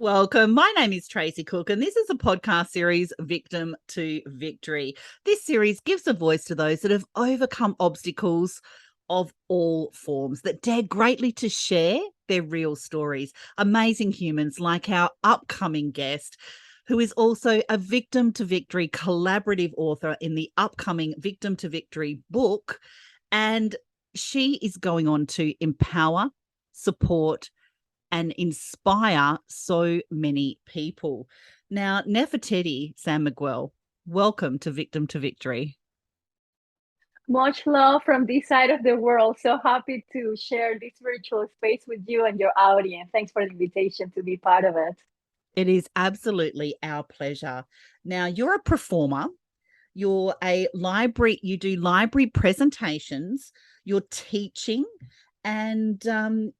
Welcome. My name is Tracy Cook, and this is a podcast series, Victim to Victory. This series gives a voice to those that have overcome obstacles of all forms, that dare greatly to share their real stories. Amazing humans like our upcoming guest, who is also a Victim to Victory collaborative author in the upcoming Victim to Victory book. And she is going on to empower, support, and inspire so many people. Now, Nefertiti San Miguel, welcome to Victim to Victory. Much love from this side of the world. So happy to share this virtual space with you and your audience. Thanks for the invitation to be part of it. It is absolutely our pleasure. Now, you're a performer. You're a library, you do library presentations, you're teaching, and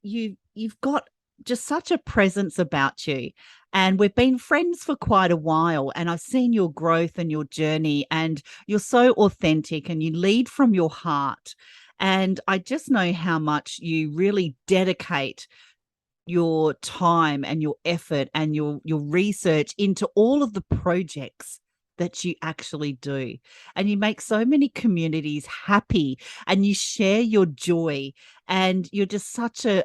you've got just such a presence about you. And we've been friends for quite a while, and I've seen your growth and your journey, and you're so authentic and you lead from your heart. And I just know how much you really dedicate your time and your effort and your research into all of the projects that you actually do. And you make so many communities happy, and you share your joy, and you're just such a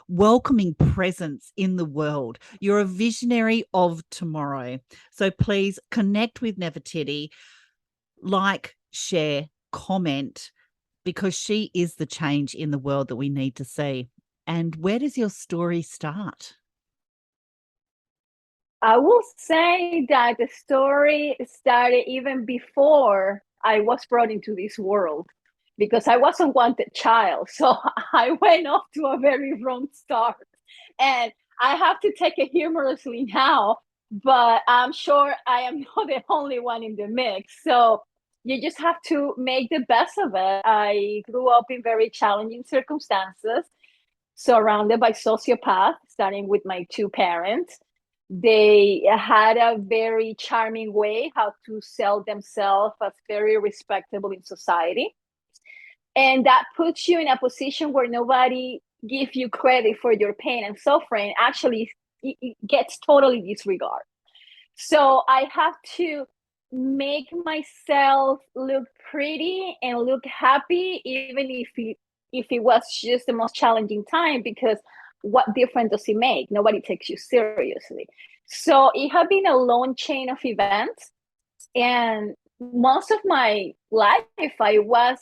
welcoming presence in the world. You're a visionary of tomorrow. So please connect with Nefertiti, like, share, comment, because she is the change in the world that we need to see. And where does your story start? I will say that the story started even before I was brought into this world because I was a wanted child. So I went off to a very wrong start. And I have to take it humorously now, but I'm sure I am not the only one in the mix. So you just have to make the best of it. I grew up in very challenging circumstances, surrounded by sociopaths, starting with my two parents. They had a very charming way how to sell themselves as very respectable in society. And that puts you in a position where nobody gives you credit for your pain and suffering. Actually, it gets totally disregarded. So I have to make myself look pretty and look happy, even if it was just the most challenging time, because what difference does it make? Nobody takes you seriously. So it had been a long chain of events. And most of my life, I was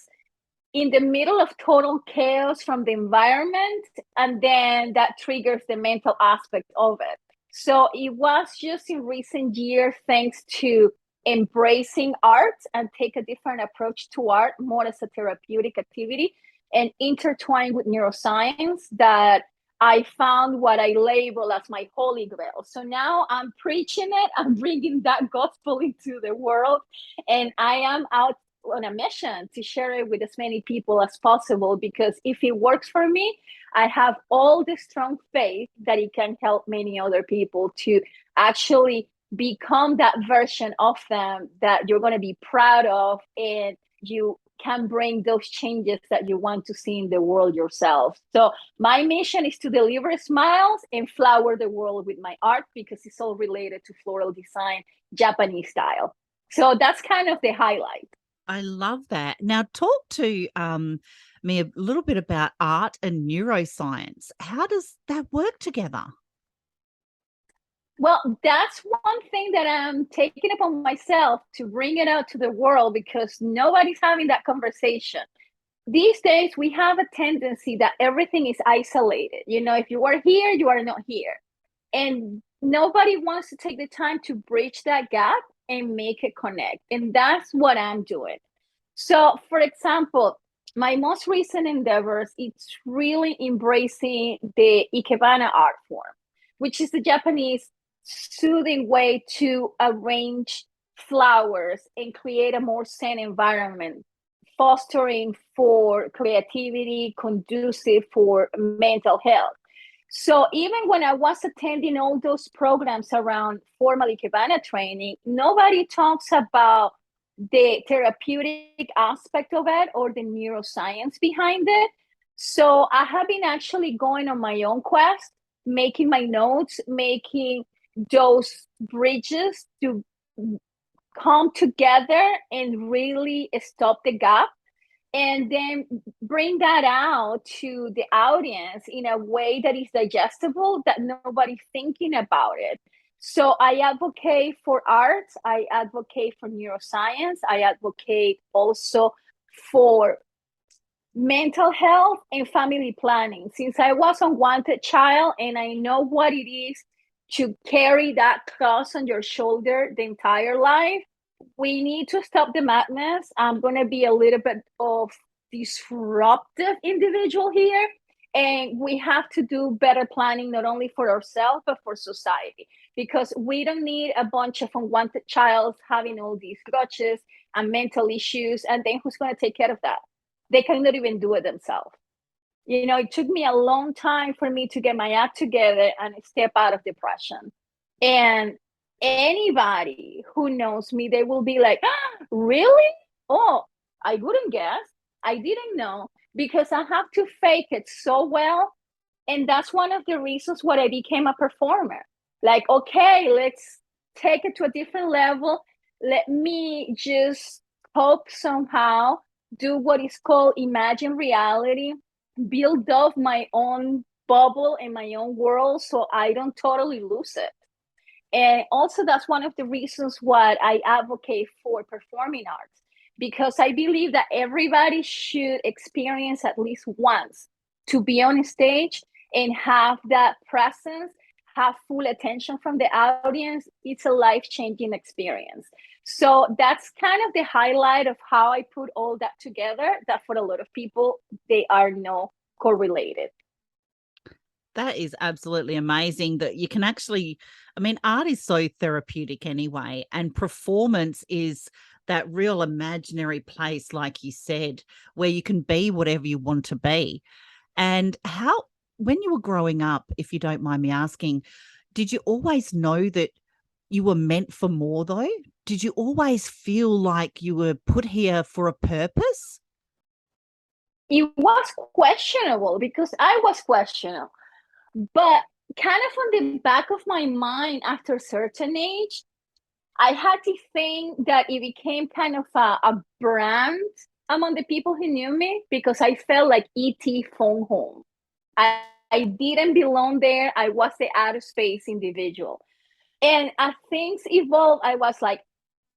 in the middle of total chaos from the environment. And then that triggers the mental aspect of it. So it was just in recent years, thanks to embracing art and take a different approach to art, more as a therapeutic activity and intertwined with neuroscience, that I found what I label as my holy grail. So now I'm preaching it, I'm bringing that gospel into the world, and I am out on a mission to share it with as many people as possible, because if it works for me, I have all the strong faith that it can help many other people to actually become that version of them that you're going to be proud of, and you can bring those changes that you want to see in the world yourself. So my mission is to deliver smiles and flower the world with my art, because it's all related to floral design, Japanese style. So that's kind of the highlight. I love that. Now, talk to me a little bit about art and neuroscience. How does that work together? Well, that's one thing that I'm taking upon myself to bring it out to the world, because nobody's having that conversation. These days, we have a tendency that everything is isolated. You know, if you are here, you are not here. And nobody wants to take the time to bridge that gap and make it connect. And that's what I'm doing. So, for example, my most recent endeavors, it's really embracing the Ikebana art form, which is the Japanese soothing way to arrange flowers and create a more zen environment, fostering for creativity, conducive for mental health. So even when I was attending all those programs around formal Ikebana training, nobody talks about the therapeutic aspect of it or the neuroscience behind it. So I have been actually going on my own quest, making my notes, making those bridges to come together and really stop the gap, and then bring that out to the audience in a way that is digestible, that nobody's thinking about it. So I advocate for arts, I advocate for neuroscience, I advocate also for mental health and family planning. Since I was an unwanted child and I know what it is to carry that cross on your shoulder the entire life, we need to stop the madness. I'm going to be a little bit of disruptive individual here. And we have to do better planning, not only for ourselves, but for society, because we don't need a bunch of unwanted child having all these grudges and mental issues. And then who's going to take care of that? They cannot even do it themselves. You know, it took me a long time for me to get my act together and step out of depression. And anybody who knows me, they will be like, ah, really? Oh, I wouldn't guess. I didn't know, because I have to fake it so well. And that's one of the reasons why I became a performer. Like, okay, let's take it to a different level. Let me just hope somehow, do what is called imagine reality, build up my own bubble in my own world so I don't totally lose it. And also, that's one of the reasons why I advocate for performing arts, because I believe that everybody should experience at least once to be on stage and have that presence, have full attention from the audience. It's a life-changing experience. So that's kind of the highlight of how I put all that together, that for a lot of people, they are not correlated. That is absolutely amazing that you can actually, I mean, art is so therapeutic anyway, and performance is that real imaginary place, like you said, where you can be whatever you want to be. And how, when you were growing up, if you don't mind me asking, did you always know that you were meant for more though? Did you always feel like you were put here for a purpose? It was questionable, because I was questionable, but kind of on the back of my mind, after a certain age, I had to think that it became kind of a brand among the people who knew me, because I felt like ET phone home. I didn't belong there. I was the outer space individual. And as things evolved, I was like,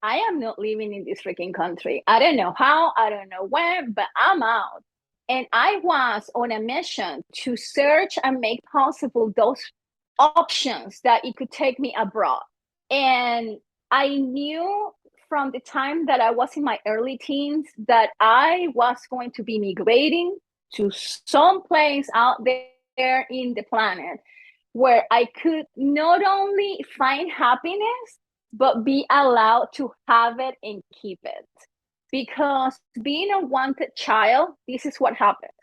I am not living in this freaking country. I don't know how, I don't know when, but I'm out. And I was on a mission to search and make possible those options that it could take me abroad. And I knew from the time that I was in my early teens that I was going to be migrating to some place out there in the planet where I could not only find happiness, but be allowed to have it and keep it. Because being a wanted child, this is what happens.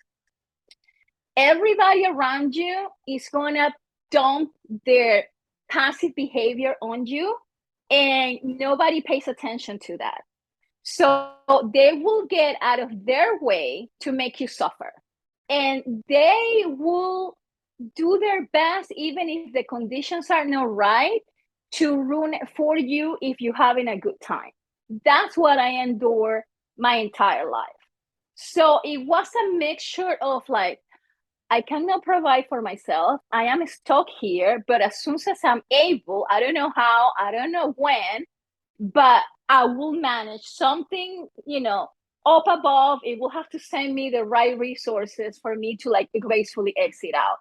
Everybody around you is going to dump their passive behavior on you, and nobody pays attention to that. So they will get out of their way to make you suffer. And they will do their best, even if the conditions are not right, to ruin it for you if you're having a good time. That's what I endure my entire life. So it was a mixture of like, I cannot provide for myself. I am stuck here, but as soon as I'm able, I don't know how, I don't know when, but I will manage something, you know, up above. It will have to send me the right resources for me to like gracefully exit out.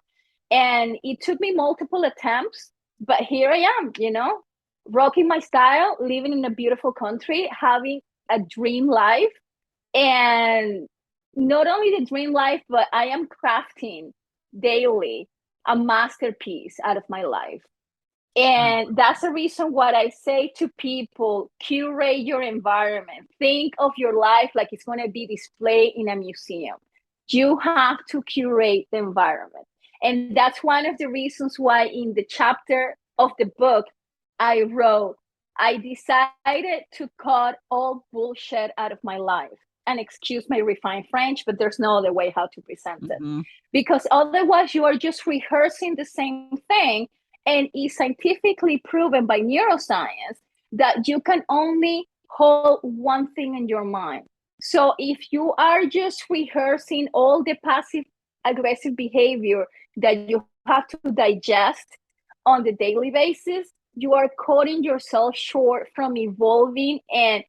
And it took me multiple attempts, but here I am, you know, rocking my style, living in a beautiful country, having a dream life. And not only the dream life, but I am crafting daily a masterpiece out of my life. And that's the reason why I say to people, curate your environment. Think of your life like it's going to be displayed in a museum. You have to curate the environment. And that's one of the reasons why in the chapter of the book I wrote, I decided to cut all bullshit out of my life. and excuse my refined French, but there's no other way how to present it. Mm-hmm. Because otherwise you are just rehearsing the same thing. And it's scientifically proven by neuroscience that you can only hold one thing in your mind. So if you are just rehearsing all the passive aggressive behavior that you have to digest on the daily basis, you are cutting yourself short from evolving and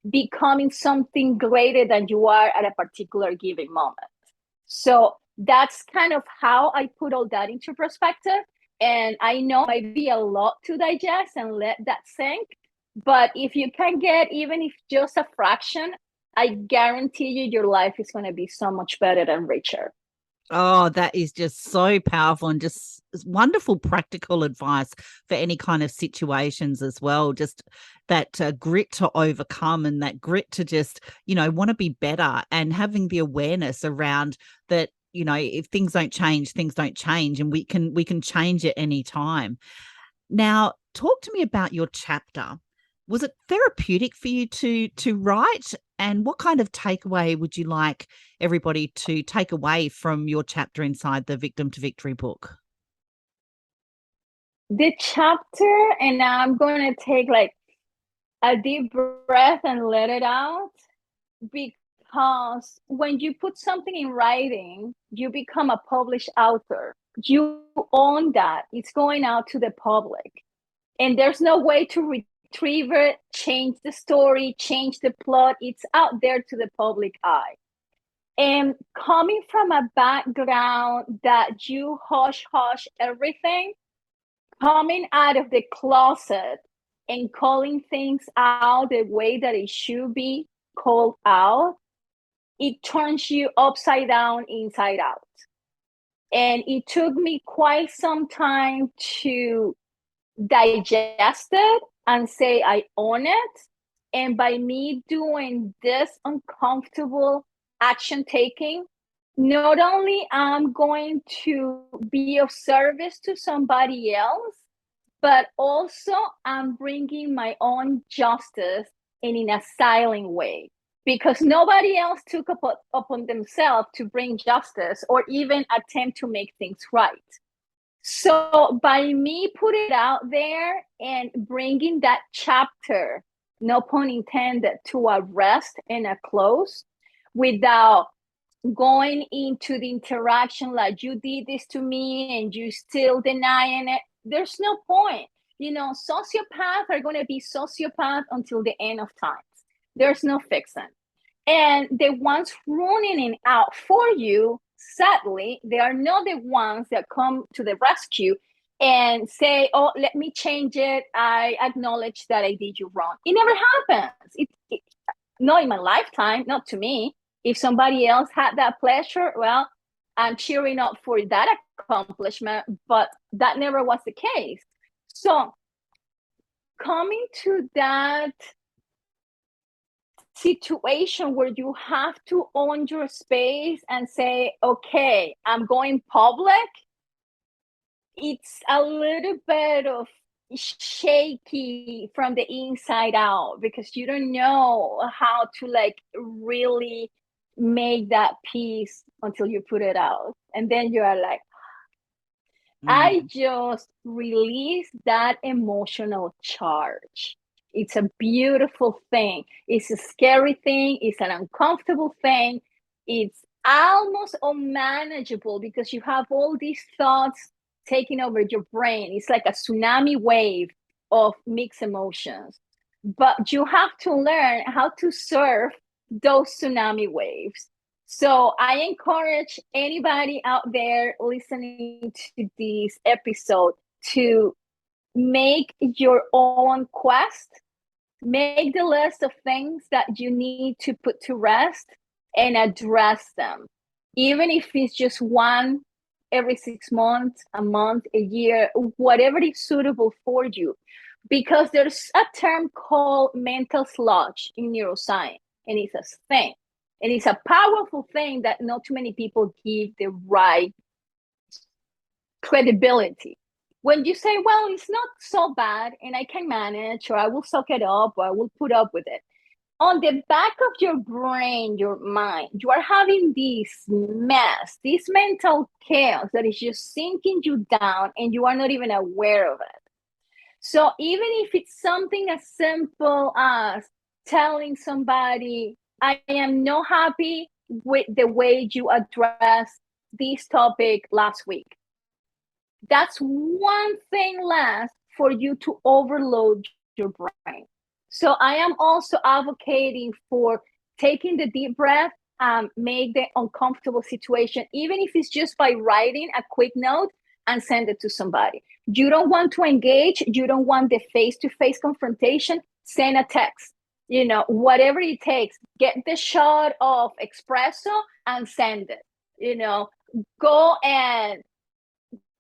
becoming something greater than you are at a particular given moment. So that's kind of how I put all that into perspective. And I know it might be a lot to digest and let that sink. But if you can get, even if just a fraction, I guarantee you your life is going to be so much better and richer. Oh, that is just so powerful and just wonderful practical advice for any kind of situations as well. Just that grit to overcome and that grit to just, want to be better, and having the awareness around that, if things don't change, things don't change, and we can change at any time. Now, talk to me about your chapter. Was it therapeutic for you to write? And what kind of takeaway would you like everybody to take away from your chapter inside the Victim to Victory book? The chapter, and I'm going to take like a deep breath and let it out, because when you put something in writing, you become a published author. You own that. It's going out to the public. And there's no way to retrieve it, change the story, change the plot. It's out there to the public eye. And coming from a background that you hush everything, coming out of the closet and calling things out the way that it should be called out, it turns you upside down, inside out. And it took me quite some time to digest it and say I own it. And by me doing this uncomfortable action taking, not only I'm going to be of service to somebody else, but also I'm bringing my own justice in a silent way, because nobody else took upon themselves to bring justice or even attempt to make things right. So by me putting it out there and bringing that chapter, no pun intended, to a rest and a close, without going into the interaction like you did this to me and you still denying it, there's no point. Sociopaths are going to be sociopaths until the end of time. There's no fixing. And the ones running it out for you, sadly, they are not the ones that come to the rescue and say, oh, let me change it. I acknowledge that I did you wrong. It never happens. Not in my lifetime, not to me. If somebody else had that pleasure, well, I'm cheering up for that accomplishment, but that never was the case. So coming to that situation where you have to own your space and say, okay, I'm going public, it's a little bit of shaky from the inside out, because you don't know how to really make that piece until you put it out. And then you are like, I just released that emotional charge. It's a beautiful thing. It's a scary thing. It's an uncomfortable thing. It's almost unmanageable because you have all these thoughts taking over your brain. It's like a tsunami wave of mixed emotions. But you have to learn how to surf those tsunami waves. So I encourage anybody out there listening to this episode to make your own quest, make the list of things that you need to put to rest and address them. Even if it's just one every 6 months, a month, a year, whatever is suitable for you. Because there's a term called mental sludge in neuroscience, and it's a thing. And it's a powerful thing that not too many people give the right credibility. When you say, well, it's not so bad and I can manage, or I will suck it up, or I will put up with it, on the back of your brain, your mind, you are having this mess, this mental chaos that is just sinking you down and you are not even aware of it. So even if it's something as simple as telling somebody, I am not happy with the way you addressed this topic last week. That's one thing less for you to overload your brain. So I am also advocating for taking the deep breath, make the uncomfortable situation, even if it's just by writing a quick note and send it to somebody. You don't want to engage, you don't want the face-to-face confrontation, send a text. You know, whatever it takes, get the shot of espresso and send it. You know, go and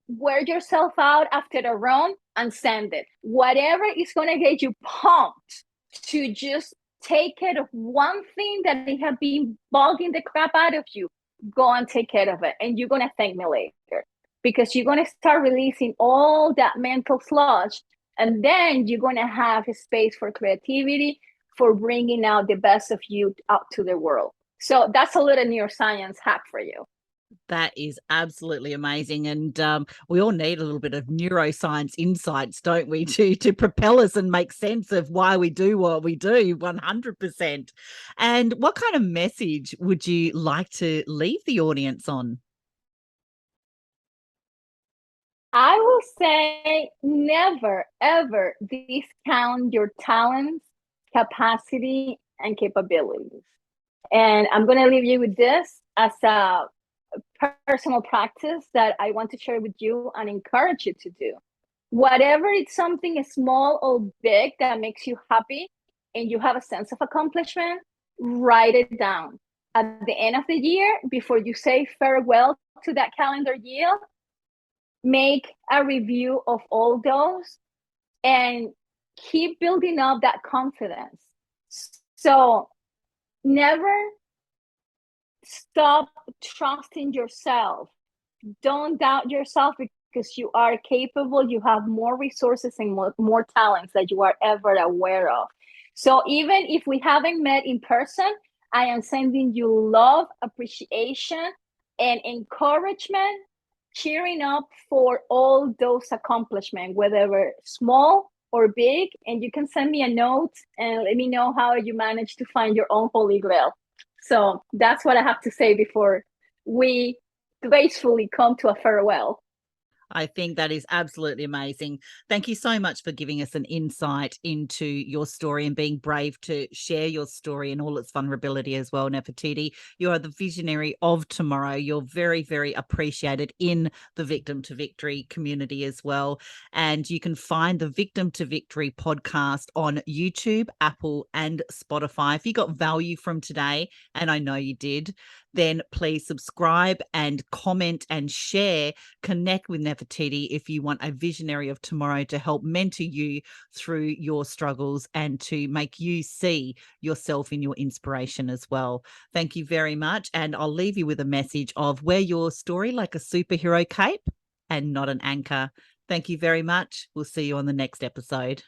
wear yourself out after a run and send it. Whatever is going to get you pumped to just take care of one thing that they have been bugging the crap out of you, go and take care of it. And you're going to thank me later, because you're going to start releasing all that mental sludge. And then you're going to have a space for creativity, for bringing out the best of you out to the world. So that's a little neuroscience hack for you. That is absolutely amazing. And we all need a little bit of neuroscience insights, don't we, to propel us and make sense of why we do what we do, 100%. And what kind of message would you like to leave the audience on? I will say never, ever discount your talents, capacity, and capabilities. And I'm going to leave you with this as a personal practice that I want to share with you and encourage you to do. Whatever it's something small or big that makes you happy and you have a sense of accomplishment, write it down. At the end of the year, before you say farewell to that calendar year, make a review of all those and keep building up that confidence. So never stop trusting yourself. Don't doubt yourself, because you are capable. You have more resources and more talents that you are ever aware of. So even if we haven't met in person, I am sending you love, appreciation, and encouragement, cheering up for all those accomplishments, whether small or big. And you can send me a note and let me know how you managed to find your own holy grail. So that's what I have to say before we gracefully come to a farewell. I think that is absolutely amazing. Thank you so much for giving us an insight into your story and being brave to share your story and all its vulnerability as well, Nefertiti. You are the visionary of tomorrow. You're very, very appreciated in the Victim to Victory community as well. And you can find the Victim to Victory podcast on YouTube, Apple, and Spotify. If you got value from today, and I know you did, then please subscribe and comment and share. Connect with Nefertiti if you want a visionary of tomorrow to help mentor you through your struggles and to make you see yourself in your inspiration as well. Thank you very much. And I'll leave you with a message of wear your story like a superhero cape and not an anchor. Thank you very much. We'll see you on the next episode.